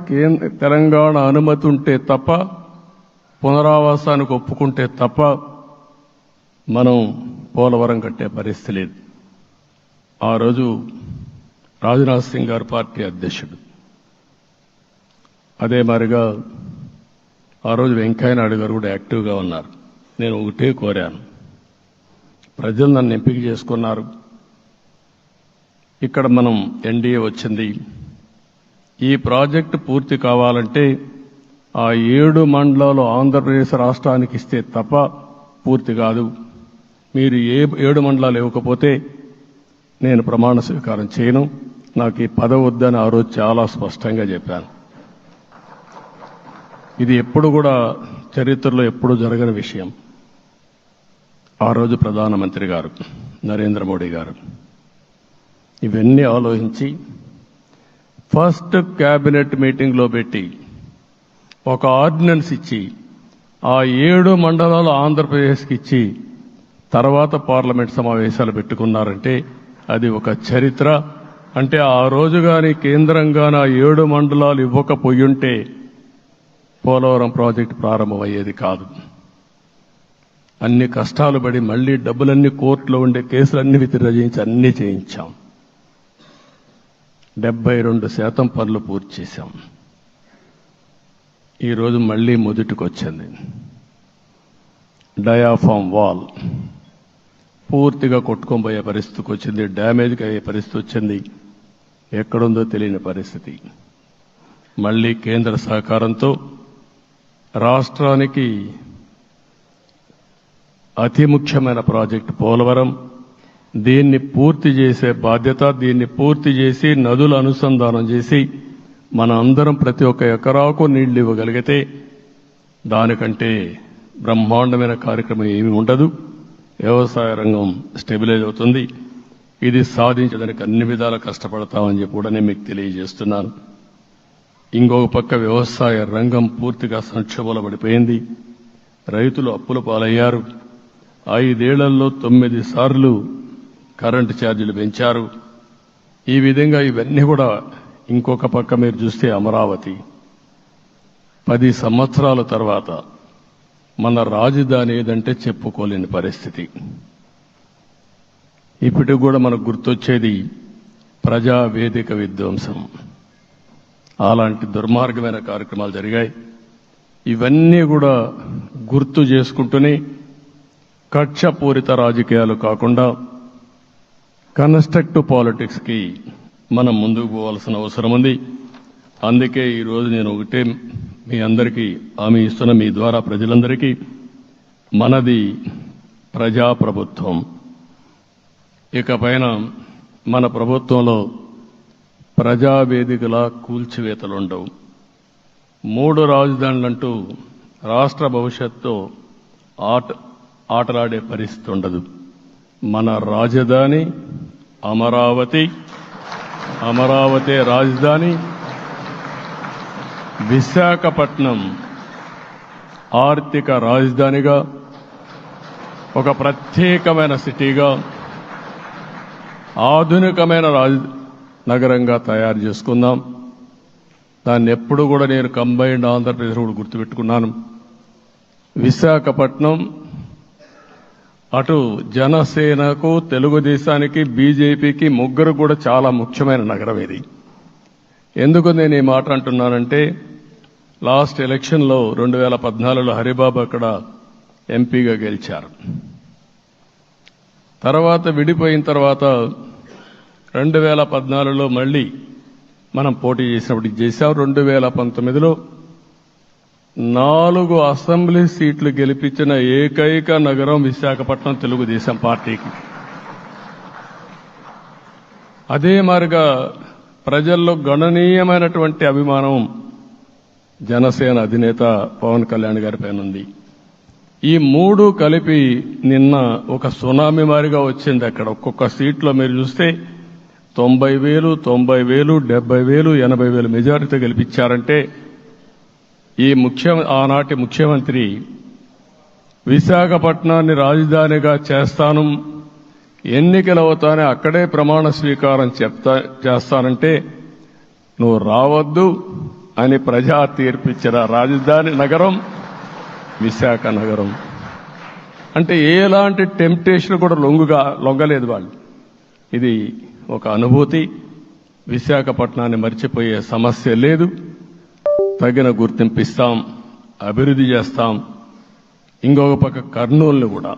తెలంగాణ అనుమతి ఉంటే తప్ప, పునరావాసానికి ఒప్పుకుంటే తప్ప మనం పోలవరం కట్టే పరిస్థితి లేదు. ఆ రోజు రాజ్నాథ్ సింగ్ గారు పార్టీ అధ్యక్షుడు. అదే మాదిరిగా ఆ రోజు వెంకయ్య నాయుడు గారు కూడా యాక్టివ్గా ఉన్నారు. నేను ఒకటే కోరాను, ప్రజలు నన్ను ఎంపిక చేసుకున్నారు, ఇక్కడ మనం ఎన్డీఏ వచ్చింది, ఈ ప్రాజెక్టు పూర్తి కావాలంటే ఆ 7 మండలాలు ఆంధ్రప్రదేశ్ రాష్ట్రానికి ఇస్తే తప్ప పూర్తి కాదు. మీరు 7 మండలాలు ఇవ్వకపోతే నేను ప్రమాణ స్వీకారం చేయను, నాకు ఈ పదవి వద్దని ఆ రోజు చాలా స్పష్టంగా చెప్పాను. ఇది ఎప్పుడు కూడా చరిత్రలో ఎప్పుడు జరగని విషయం. ఆ రోజు ప్రధానమంత్రి గారు నరేంద్ర మోడీ గారు ఇవన్నీ ఆలోచించి ఫస్ట్ క్యాబినెట్ మీటింగ్లో పెట్టి ఒక ఆర్డినెన్స్ ఇచ్చి ఆ 7 మండలాలు ఆంధ్రప్రదేశ్కి ఇచ్చి తర్వాత పార్లమెంట్ సమావేశాలు పెట్టుకున్నారంటే అది ఒక చరిత్ర. అంటే ఆ రోజు కానీ కేంద్రంగాన 7 మండలాలు ఇవ్వకపోయుంటే పోలవరం ప్రాజెక్టు ప్రారంభమయ్యేది కాదు. అన్ని కష్టాలు పడి మళ్లీ డబ్బులన్నీ కోర్టులో ఉండే కేసులన్నీ విత్డ్రా చేయించి అన్నీ చేయించాం. 72% పనులు పూర్తి చేశాం. ఈరోజు మళ్లీ మొదటికి వచ్చింది. డయాఫామ్ వాల్ పూర్తిగా కొట్టుకొని పోయే పరిస్థితికి వచ్చింది, డ్యామేజ్కి అయ్యే పరిస్థితి వచ్చింది, ఎక్కడుందో తెలియని పరిస్థితి. మళ్లీ కేంద్ర సహకారంతో రాష్ట్రానికి అతి ముఖ్యమైన ప్రాజెక్టు పోలవరం, దీన్ని పూర్తి చేసే బాధ్యత, దీన్ని పూర్తి చేసి నదుల అనుసంధానం చేసి మన అందరం ప్రతి ఒక్క ఎకరాకు నీళ్లు ఇవ్వగలిగితే దానికంటే బ్రహ్మాండమైన కార్యక్రమం ఏమీ ఉండదు. వ్యవసాయ రంగం స్టెబిలైజ్ అవుతుంది. ఇది సాధించడానికి అన్ని విధాలా కష్టపడతామని చెప్పి కూడా నేను మీకు తెలియజేస్తున్నాను. ఇంకొక పక్క వ్యవసాయ రంగం పూర్తిగా సంక్షోభంలో పడిపోయింది. రైతులు అప్పుల పాలయ్యారు. 5 ఏళ్లలో 9 సార్లు కరెంటు ఛార్జీలు పెంచారు. ఈ విధంగా ఇవన్నీ కూడా ఇంకొక పక్క మీరు చూస్తే అమరావతి 10 సంవత్సరాల తర్వాత మన రాజధాని ఏదంటే చెప్పుకోలేని పరిస్థితి. ఇప్పటికి కూడా మనకు గుర్తొచ్చేది ప్రజావేదిక విధ్వంసం. అలాంటి దుర్మార్గమైన కార్యక్రమాలు జరిగాయి. ఇవన్నీ కూడా గుర్తు చేసుకుంటూనే కక్షపూరిత రాజకీయాలు కాకుండా కన్స్ట్రక్టివ్ పాలిటిక్స్కి మనం ముందుకు పోవాల్సిన అవసరం ఉంది. అందుకే ఈరోజు నేను ఒకటే మీ అందరికీ హామీ ఇస్తున్న, మీ ద్వారా ప్రజలందరికీ, మనది ప్రజాప్రభుత్వం. ఇకపైన మన ప్రభుత్వంలో ప్రజావేదికల కూల్చివేతలుండవు. 3 రాజధానులంటూ రాష్ట్ర భవిష్యత్తు ఆటలాడే పరిస్థితి ఉండదు. మన రాజధాని అమరావతి, అమరావతి రాజధాని. విశాఖపట్నం ఆర్థిక రాజధానిగా, ఒక ప్రత్యేకమైన సిటీగా, ఆధునికమైన నగరంగా తయారు చేసుకుందాం. దాన్ని ఎప్పుడు కూడా నేను కంబైన్డ్ ఆంధ్రప్రదేశ్ కూడా గుర్తుపెట్టుకున్నాను. విశాఖపట్నం అటు జనసేనకు, తెలుగుదేశానికి, బీజేపీకి ముగ్గురు కూడా చాలా ముఖ్యమైన నగరం ఇది. ఎందుకు నేను ఈ మాట అంటున్నానంటే, లాస్ట్ ఎలక్షన్లో 2014లో హరిబాబు అక్కడ ఎంపీగా గెలిచారు. తర్వాత విడిపోయిన తర్వాత 2014లో మళ్ళీ మనం పోటీ చేసినప్పుడు చేశాం. 2019లో 4 అసెంబ్లీ సీట్లు గెలిపించిన ఏకైక నగరం విశాఖపట్నం తెలుగుదేశం పార్టీకి. అదే మాదిరిగా ప్రజల్లో గణనీయమైనటువంటి అభిమానం జనసేన అధినేత పవన్ కళ్యాణ్ గారి పైన ఉంది. ఈ 3 కలిపి నిన్న ఒక సునామీ మారిగా వచ్చింది. అక్కడ ఒక్కొక్క సీట్లో మీరు చూస్తే 90,000, 90,000, 70,000, 80,000 మెజారిటీతో గెలిపించారంటే ఆనాటి ముఖ్యమంత్రి విశాఖపట్నాన్ని రాజధానిగా చేస్తాను, ఎన్నికలవుతానే అక్కడే ప్రమాణ స్వీకారం చేస్తానంటే నువ్వు రావద్దు అని ప్రజా తీర్పిచ్చిన రాజధాని నగరం విశాఖ నగరం. అంటే ఎలాంటి టెంప్టేషన్ కూడా లొంగలేదు వాళ్ళు. ఇది ఒక అనుభూతి. విశాఖపట్నాన్ని మర్చిపోయే సమస్య లేదు. తగిన గుర్తింపు ఇస్తాం, అభివృద్ధి చేస్తాం. ఇంకొక పక్క కర్నూలుని కూడా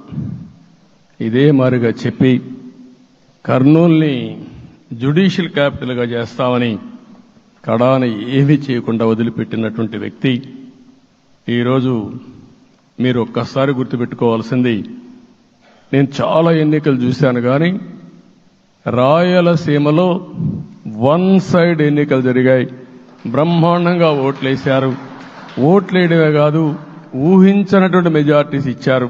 ఇదే మారిగా చెప్పి కర్నూలుని జ్యుడిషియల్ క్యాపిటల్గా చేస్తామని కడాన ఏమీ చేయకుండా వదిలిపెట్టినటువంటి వ్యక్తి. ఈరోజు మీరు ఒక్కసారి గుర్తుపెట్టుకోవాల్సింది, నేను చాలా ఎన్నికలు చూశాను కానీ రాయలసీమలో వన్ సైడ్ ఎన్నికలు జరిగాయి. బ్రహ్మాండంగా ఓట్లేశారు. ఓట్లేయడమే కాదు, ఊహించినటువంటి మెజార్టీస్ ఇచ్చారు.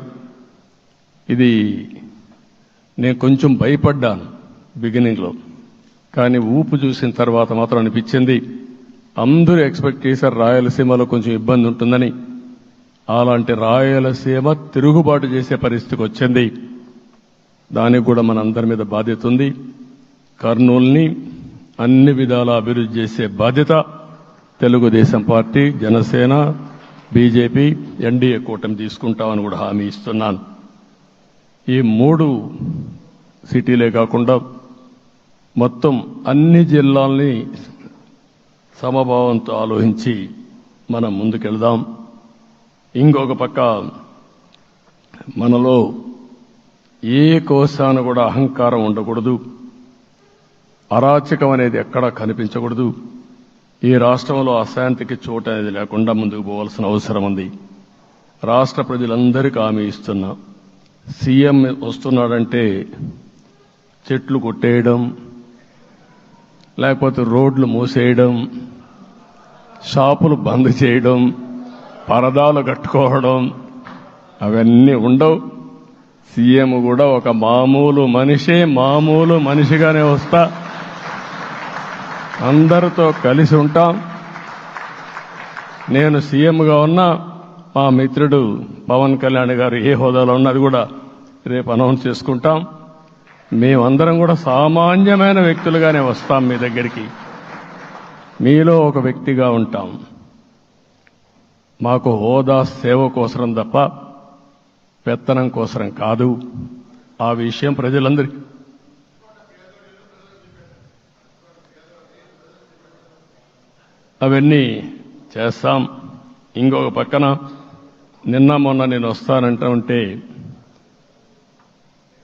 ఇది నేను కొంచెం భయపడ్డాను బిగినింగ్లో, కానీ ఊపు చూసిన తర్వాత మాత్రం అనిపించింది అందరూ ఎక్స్పెక్ట్ చేశారు రాయలసీమలో కొంచెం ఇబ్బంది ఉంటుందని. అలాంటి రాయలసీమ తిరుగుబాటు చేసే పరిస్థితికి వచ్చింది. దానికి కూడా మనందరి మీద బాధ్యత ఉంది. కర్నూలుని అన్ని విధాల అభివృద్ధి చేసే బాధ్యత Telugu Desam party, Janasena, BJP, NDA కూటమి తీసుకుంటామని కూడా హామీ ఇస్తున్నాను. ఈ 3 సిటీలే కాకుండా మొత్తం అన్ని జిల్లాల్ని సమభావంతో ఆలోచించి మనం ముందుకెళ్దాం. ఇంకొక పక్క మనలో ఏ కోశాన కూడా అహంకారం ఉండకూడదు, అరాచకం అనేది ఎక్కడా కనిపించకూడదు. ఈ రాష్ట్రంలో అశాంతికి చోటు అనేది లేకుండా ముందుకు పోవాల్సిన అవసరం ఉంది. రాష్ట్ర ప్రజలందరికీ హామీ ఇస్తున్నా, సీఎం వస్తున్నాడంటే చెట్లు కొట్టేయడం, లేకపోతే రోడ్లు మూసేయడం, షాపులు బంద్ చేయడం, పరదాలు కట్టుకోవడం అవన్నీ ఉండవు. సీఎం కూడా ఒక మామూలు మనిషిగానే వస్తా, అందరితో కలిసి ఉంటాం. నేను సీఎంగా ఉన్నా మా మిత్రుడు పవన్ కళ్యాణ్ గారు ఏ హోదాలో ఉన్నది కూడా రేపు అనౌన్స్ చేసుకుంటాం. మేమందరం కూడా సామాన్యమైన వ్యక్తులుగానే వస్తాం మీ దగ్గరికి, మీలో ఒక వ్యక్తిగా ఉంటాం. మాకు హోదా సేవ కోసరం తప్ప పెత్తనం కోసరం కాదు. ఆ విషయం ప్రజలందరికీ అవన్నీ చేస్తాం. ఇంకొక పక్కన నిన్న మొన్న నేను వస్తానంటా ఉంటే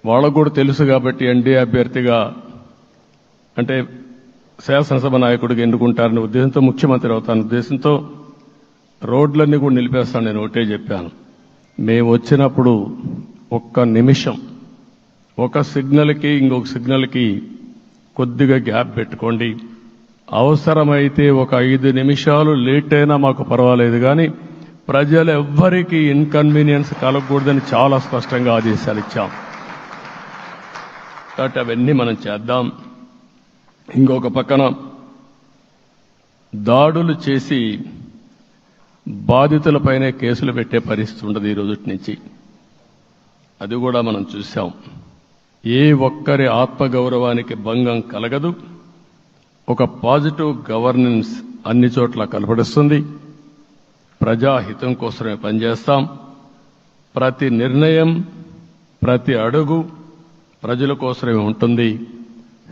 వాళ్ళకు కూడా తెలుసు కాబట్టి ఎన్డీఏ అభ్యర్థిగా అంటే శాసనసభ నాయకుడిగా ఎన్నుకుంటారనే ఉద్దేశంతో, ముఖ్యమంత్రి అవుతాను ఉద్దేశంతో రోడ్లన్నీ కూడా నిలిపేస్తాను. నేను ఒకటే చెప్పాను, మేము వచ్చినప్పుడు ఒక్క నిమిషం ఒక సిగ్నల్కి ఇంకొక సిగ్నల్కి కొద్దిగా గ్యాప్ పెట్టుకోండి. అవసరమైతే ఒక 5 నిమిషాలు లేట్ అయినా మాకు పర్వాలేదు, కానీ ప్రజలు ఎవ్వరికీ ఇన్కన్వీనియన్స్ కలగకూడదని చాలా స్పష్టంగా ఆదేశాలు ఇచ్చాం. కాబట్టి అవన్నీ మనం చేద్దాం. ఇంకొక పక్కన దాడులు చేసి బాధితులపైనే కేసులు పెట్టే పరిస్థితి ఉండదు ఈ రోజు నుంచి. అది కూడా మనం చూశాం. ఏ ఒక్కరి ఆత్మగౌరవానికి భంగం కలగదు. ఒక పాజిటివ్ గవర్నెన్స్ అన్ని చోట్ల కనపడుస్తుంది. ప్రజాహితం కోసమే పనిచేస్తాం. ప్రతి నిర్ణయం, ప్రతి అడుగు ప్రజల కోసమే ఉంటుంది.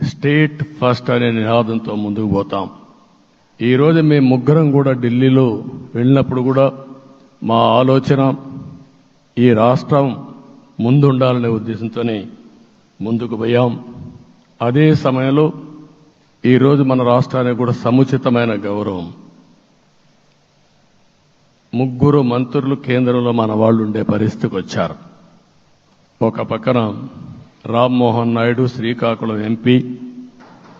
స్టేట్ ఫస్ట్ అనే నినాదంతో ముందుకు పోతాం. ఈరోజు మేము ముగ్గురం కూడా ఢిల్లీలో వెళ్ళినప్పుడు కూడా మా ఆలోచన ఈ రాష్ట్రం ముందుండాలనే ఉద్దేశంతోనే ముందుకు పోయాం. అదే సమయంలో ఈరోజు మన రాష్ట్రానికి కూడా సముచితమైన గౌరవం. 3 మంత్రులు కేంద్రంలో మన వాళ్ళు ఉండే పరిస్థితికి వచ్చారు. ఒక పక్కన రామ్మోహన్ నాయుడు శ్రీకాకుళం ఎంపీ,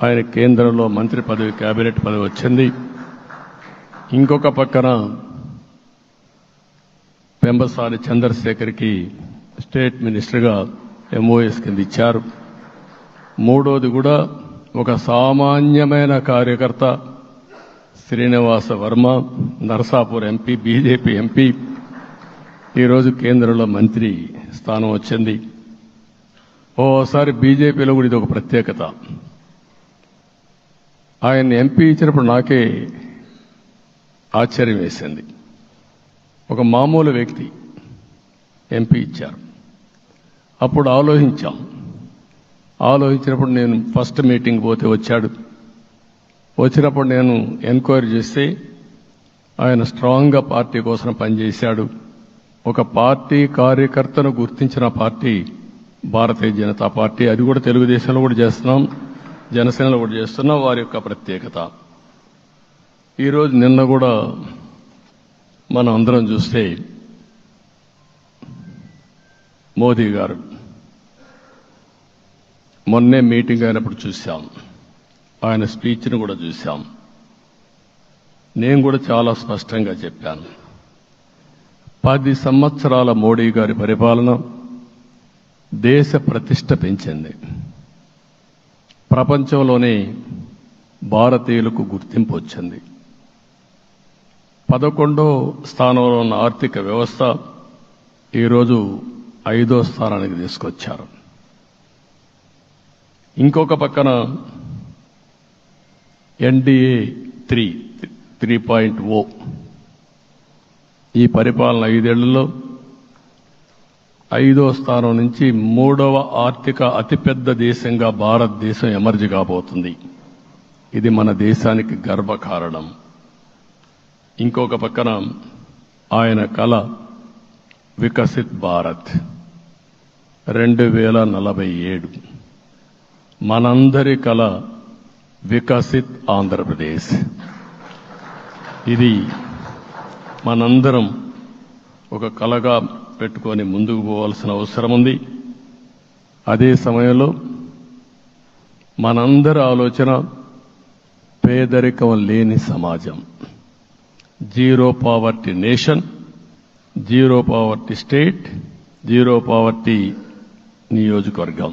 ఆయన కేంద్రంలో మంత్రి పదవి, కేబినెట్ పదవి వచ్చింది. ఇంకొక పక్కన పెంబసాని చంద్రశేఖర్కి స్టేట్ మినిస్టర్గా ఎంఓఎస్ కింద ఇచ్చారు. మూడోది కూడా ఒక సామాన్యమైన కార్యకర్త Srinivasa Varma, Narasapur MP, BJP MP, ఈరోజు కేంద్రంలో మంత్రి స్థానం వచ్చింది. ఓసారి బీజేపీలో కూడా ఇది ఒక ప్రత్యేకత. ఆయన ఎంపీ ఇచ్చినప్పుడు నాకే ఆశ్చర్యం వేసింది. ఒక మామూలు వ్యక్తి ఎంపీ ఇచ్చారు. అప్పుడు ఆలోచించినప్పుడు నేను ఫస్ట్ మీటింగ్ పోతే వచ్చాడు. వచ్చినప్పుడు నేను ఎంక్వైరీ చేస్తే ఆయన స్ట్రాంగ్గా పార్టీ కోసం పనిచేశాడు. ఒక పార్టీ కార్యకర్తను గుర్తించిన పార్టీ భారతీయ జనతా పార్టీ. అది కూడా తెలుగుదేశంలో కూడా చేస్తున్నాం, జనసేనలో కూడా చేస్తున్నాం. వారి యొక్క ప్రత్యేకత. ఈరోజు నిన్న కూడా మనం అందరం చూస్తే మోదీ గారు మొన్నే మీటింగ్ అయినప్పుడు చూశాం, ఆయన స్పీచ్ను కూడా చూశాం. నేను కూడా చాలా స్పష్టంగా చెప్పాను, 10 సంవత్సరాల మోడీ గారి పరిపాలన దేశ ప్రతిష్ట పెంచింది. ప్రపంచంలోనే భారతీయులకు గుర్తింపు వచ్చింది. 11వ స్థానంలో ఉన్న ఆర్థిక వ్యవస్థ ఈరోజు 5వ స్థానానికి తీసుకొచ్చారు. ఇంకొక పక్కన ఎన్డీఏ 3.0 ఈ పరిపాలన 5 ఏళ్లలో 5వ స్థానం నుంచి 3వ ఆర్థిక అతిపెద్ద దేశంగా భారతదేశం ఎమర్జ్ కాబోతుంది. ఇది మన దేశానికి గర్వకారణం. ఇంకొక పక్కన ఆయన కల వికసిత్ భారత్ 2047, మనందరి కల వికసిత్ ఆంధ్రప్రదేశ్. ఇది మనందరం ఒక కలగా పెట్టుకొని ముందుకు పోవాల్సిన అవసరం ఉంది. అదే సమయంలో మనందరి ఆలోచన పేదరికం లేని సమాజం, zero poverty nation, zero poverty state, zero poverty నియోజకవర్గం.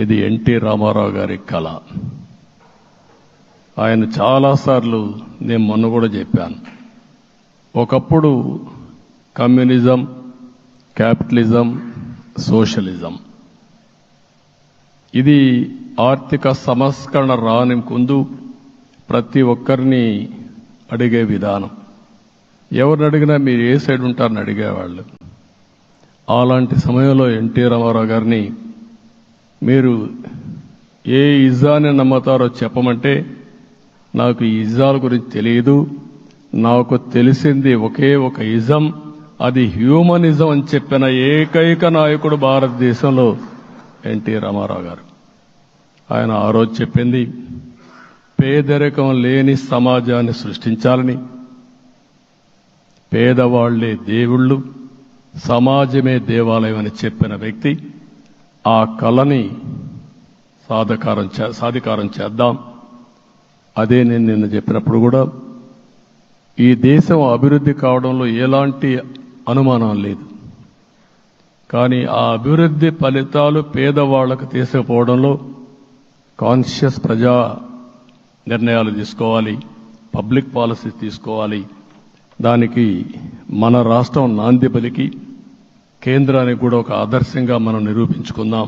ఇది ఎన్టీ రామారావు గారి కళ. ఆయన చాలాసార్లు నేను మొన్న కూడా చెప్పాను, ఒకప్పుడు కమ్యూనిజం, క్యాపిటలిజం, సోషలిజం ఇది ఆర్థిక సంస్కరణ రాని ముందు ప్రతి ఒక్కరిని అడిగే విధానం. ఎవరిని అడిగినా మీరు ఏ సైడ్ ఉంటారని అడిగేవాళ్ళు. అలాంటి సమయంలో ఎన్టీ రామారావు గారిని మీరు ఏ ఇజాన్ని నమ్ముతారో చెప్పమంటే నాకు ఈ ఇజాల గురించి తెలియదు, నాకు తెలిసింది ఒకే ఒక ఇజం, అది హ్యూమనిజం అని చెప్పిన ఏకైక నాయకుడు భారతదేశంలో ఎన్టీ రామారావు గారు. ఆయన ఆ రోజు చెప్పింది పేదరికం లేని సమాజాన్ని సృష్టించాలని, పేదవాళ్లే దేవుళ్ళు, సమాజమే దేవాలయం అని చెప్పిన వ్యక్తి. ఆ కళని సాధికారం చేద్దాం. అదే నేను నిన్న చెప్పినప్పుడు కూడా ఈ దేశం అభివృద్ధి కావడంలో ఎలాంటి అనుమానం లేదు. కానీ ఆ అభివృద్ధి ఫలితాలు పేదవాళ్లకు తీసుకుపోవడంలో కాన్షియస్ ప్రజా నిర్ణయాలు తీసుకోవాలి, పబ్లిక్ పాలసీ తీసుకోవాలి. దానికి మన రాష్ట్రం నాంది పలికి కేంద్రానికి కూడా ఒక ఆదర్శంగా మనం నిరూపించుకుందాం.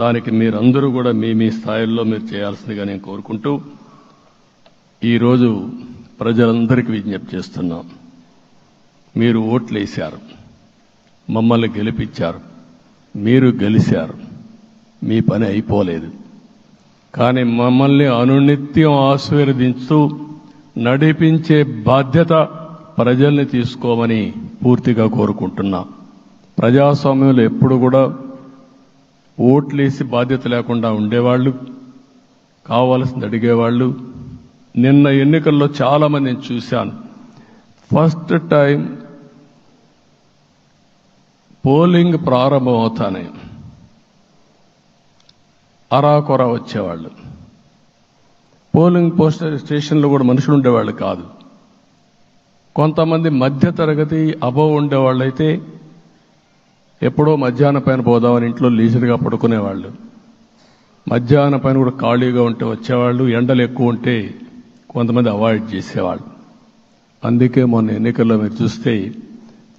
దానికి మీరందరూ కూడా మీ స్థాయిల్లో మీరు చేయాల్సిందిగా నేను కోరుకుంటూ ఈరోజు ప్రజలందరికీ విజ్ఞప్తి చేస్తున్నాం. మీరు ఓట్లేశారు, మమ్మల్ని గెలిపించారు, మీరు గెలిచారు, మీ పని అయిపోలేదు. కానీ మమ్మల్ని అనునిత్యం ఆశీర్వదించుతూ నడిపించే బాధ్యత ప్రజల్ని తీసుకోమని పూర్తిగా కోరుకుంటున్నా. ప్రజాస్వామ్యంలో ఎప్పుడు కూడా ఓట్లేసి బాధ్యత లేకుండా ఉండేవాళ్ళు, కావాల్సింది అడిగేవాళ్ళు. నిన్న ఎన్నికల్లో చాలా మందిని చూశాను. ఫస్ట్ టైం పోలింగ్ ప్రారంభం అవుతానే అరాకొర వచ్చేవాళ్ళు. పోలింగ్ స్టేషన్లో కూడా మనుషులు ఉండేవాళ్ళు కాదు. కొంతమంది మధ్య తరగతి అబవ్ ఉండేవాళ్ళైతే ఎప్పుడో మధ్యాహ్నం పైన పోదామని ఇంట్లో లీజర్గా పడుకునేవాళ్ళు. మధ్యాహ్నం పైన కూడా ఖాళీగా ఉంటే వచ్చేవాళ్ళు, ఎండలు ఎక్కువ ఉంటే కొంతమంది అవాయిడ్ చేసేవాళ్ళు. అందుకే మొన్న ఎన్నికల్లో మీరు చూస్తే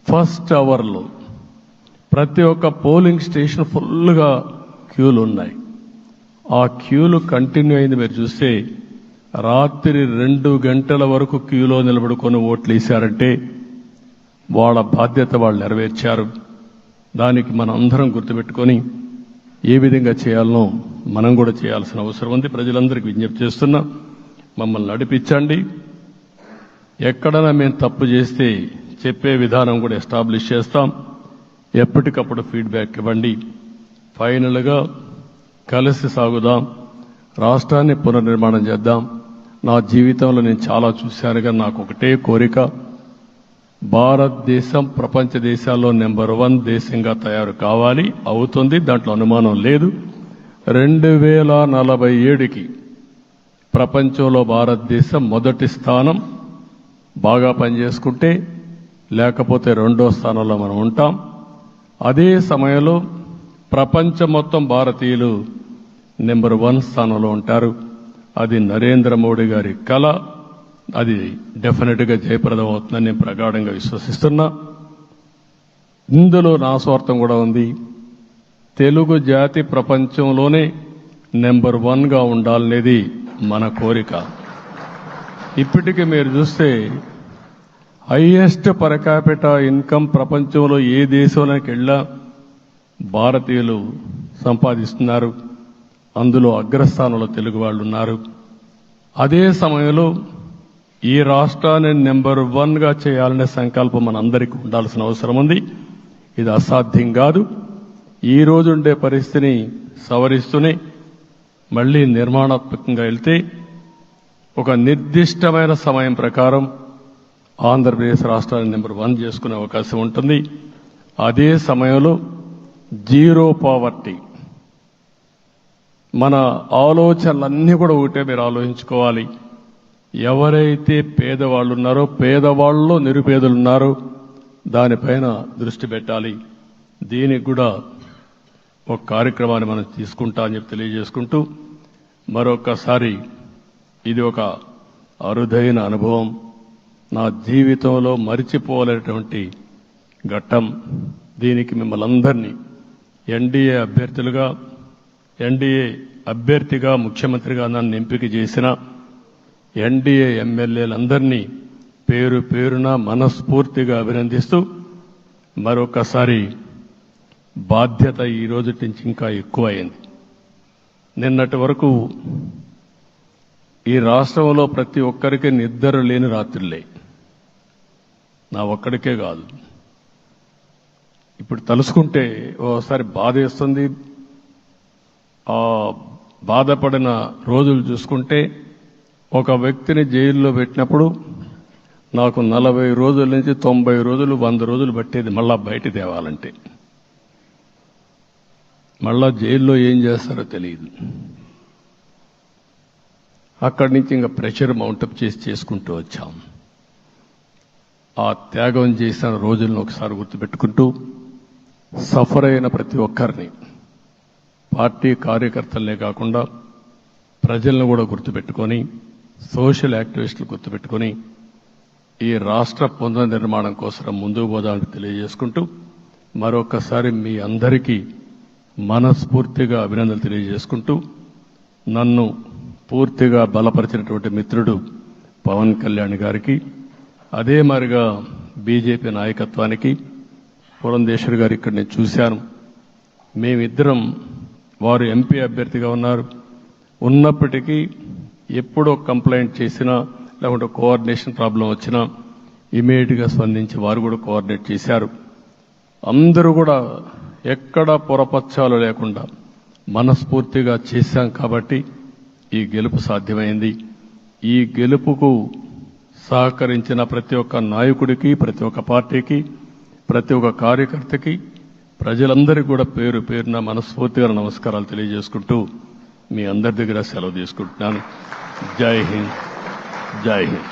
ఫస్ట్ అవర్లో ప్రతి ఒక్క పోలింగ్ స్టేషన్ ఫుల్గా క్యూలు ఉన్నాయి. ఆ క్యూలు కంటిన్యూ అయింది. మీరు చూస్తే రాత్రి 2 గంటల వరకు క్యూలో నిలబడుకొని ఓట్లు వేశారంటే వాళ్ళ బాధ్యత వాళ్ళు నెరవేర్చారు. దానికి మనం అందరం గుర్తుపెట్టుకొని ఏ విధంగా చేయాలనో మనం కూడా చేయాల్సిన అవసరం ఉంది. ప్రజలందరికీ విజ్ఞప్తి చేస్తున్నా, మమ్మల్ని నడిపించండి. ఎక్కడైనా మేము తప్పు చేస్తే చెప్పే విధానం కూడా ఎస్టాబ్లిష్ చేస్తాం. ఎప్పటికప్పుడు ఫీడ్బ్యాక్ ఇవ్వండి. ఫైనల్గా కలిసి సాగుదాం, రాష్ట్రాన్ని పునర్నిర్మాణం చేద్దాం. నా జీవితంలో నేను చాలా చూశాను, కానీ నాకు ఒకటే కోరిక, భారతదేశం ప్రపంచ దేశాల్లో నెంబర్ 1 దేశంగా తయారు కావాలి. అవుతుంది, దాంట్లో అనుమానం లేదు. 2047కి ప్రపంచంలో భారతదేశం మొదటి స్థానం బాగా పనిచేసుకుంటే, లేకపోతే 2వ స్థానంలో మనం ఉంటాం. అదే సమయంలో ప్రపంచం మొత్తం భారతీయులు నెంబర్ 1 స్థానంలో ఉంటారు. అది నరేంద్ర మోడీ గారి కల. అది డెఫినెట్గా జయప్రదం అవుతుందని నేను ప్రగాఢంగా విశ్వసిస్తున్నా. ఇందులో నా స్వార్థం కూడా ఉంది. తెలుగు జాతి ప్రపంచంలోనే నెంబర్ 1గా ఉండాలనేది మన కోరిక. ఇప్పటికీ మీరు చూస్తే హైయెస్ట్ పర్ క్యాపిటా ఇన్కమ్ ప్రపంచంలో ఏ దేశంలోకి వెళ్ళా భారతీయులు సంపాదిస్తున్నారు. అందులో అగ్రస్థానంలో తెలుగు వాళ్ళు ఉన్నారు. అదే సమయంలో ఈ రాష్ట్రాన్ని నెంబర్ 1గా చేయాలనే సంకల్పం మనందరికీ ఉండాల్సిన అవసరం ఉంది. ఇది అసాధ్యం కాదు. ఈ రోజు ఉండే పరిస్థితిని సవరిస్తూనే మళ్లీ నిర్మాణాత్మకంగా వెళ్తే ఒక నిర్దిష్టమైన సమయం ప్రకారం ఆంధ్రప్రదేశ్ రాష్ట్రాన్ని నెంబర్ 1 చేసుకునే అవకాశం ఉంటుంది. అదే సమయంలో జీరో పావర్టీ, మన ఆలోచనలన్నీ కూడా ఒకటే మీరు ఆలోచించుకోవాలి. ఎవరైతే పేదవాళ్ళు ఉన్నారో, పేదవాళ్ళు నిరుపేదలు ఉన్నారో దానిపైన దృష్టి పెట్టాలి. దీనికి కూడా ఒక కార్యక్రమాన్ని మనం తీసుకుంటా అని చెప్పి తెలియజేసుకుంటూ, మరొకసారి ఇది ఒక అరుదైన అనుభవం, నా జీవితంలో మరిచిపోలేనటువంటి ఘట్టం. దీనికి మిమ్మల్ని అందరినీ ఎన్డీఏ అభ్యర్థిగా ముఖ్యమంత్రిగా నన్ను ఎంపిక చేసిన ఎన్డీఏ ఎమ్మెల్యేలందరినీ పేరు పేరున మనస్ఫూర్తిగా అభినందిస్తూ, మరొకసారి బాధ్యత ఈ రోజు నుంచి ఇంకా ఎక్కువైంది. నిన్నటి వరకు ఈ రాష్ట్రంలో ప్రతి ఒక్కరికి నిద్ర లేని రాత్రులే, నా ఒక్కడికే కాదు. ఇప్పుడు తలుసుకుంటే ఓసారి బాధేస్తుంది. ఆ బాధపడిన రోజులు చూసుకుంటే, ఒక వ్యక్తిని జైల్లో పెట్టినప్పుడు నాకు 40 రోజుల నుంచి 90 రోజులు 100 రోజులు పట్టేది మళ్ళా బయట తేవాలంటే. మళ్ళా జైల్లో ఏం చేస్తారో తెలియదు. అక్కడి నుంచి ఇంకా ప్రెషర్ మౌంటప్ చేసుకుంటూ వచ్చాం. ఆ త్యాగం చేసిన రోజులను ఒకసారి గుర్తుపెట్టుకుంటూ, సఫర్ అయిన ప్రతి ఒక్కరిని, పార్టీ కార్యకర్తలనే కాకుండా ప్రజలను కూడా గుర్తుపెట్టుకొని, సోషల్ యాక్టివిస్టులు గుర్తుపెట్టుకొని ఈ రాష్ట్ర పునర్నిర్మాణం కోసం ముందుకు పోదామని తెలియజేసుకుంటూ, మరొకసారి మీ అందరికీ మనస్ఫూర్తిగా అభినందనలు తెలియజేసుకుంటూ, నన్ను పూర్తిగా బలపరిచినటువంటి మిత్రుడు పవన్ కళ్యాణ్ గారికి, అదే మరిగా బీజేపీ నాయకత్వానికి, పురంధేశ్వరి గారు ఇక్కడ నేను చూశాను. మేమిద్దరం, వారు ఎంపీ అభ్యర్థిగా ఉన్నప్పటికీ ఎప్పుడో కంప్లైంట్ చేసినా లేకుంటే కోఆర్డినేషన్ ప్రాబ్లం వచ్చినా ఇమీడియట్గా స్పందించి వారు కూడా కోఆర్డినేట్ చేశారు. అందరూ కూడా ఎక్కడా పొరపచ్చాలు లేకుండా మనస్ఫూర్తిగా చేశాం కాబట్టి ఈ గెలుపు సాధ్యమైంది. ఈ గెలుపుకు సహకరించిన ప్రతి ఒక్క నాయకుడికి, ప్రతి ఒక్క పార్టీకి, ప్రతి ఒక్క కార్యకర్తకి, ప్రజలందరికీ కూడా పేరు పేరున మనస్ఫూర్తిగా నమస్కారాలు తెలియజేసుకుంటూ మీ అందరి దగ్గర సెలవు తీసుకుంటున్నాను. జై హింద్, జై హింద్.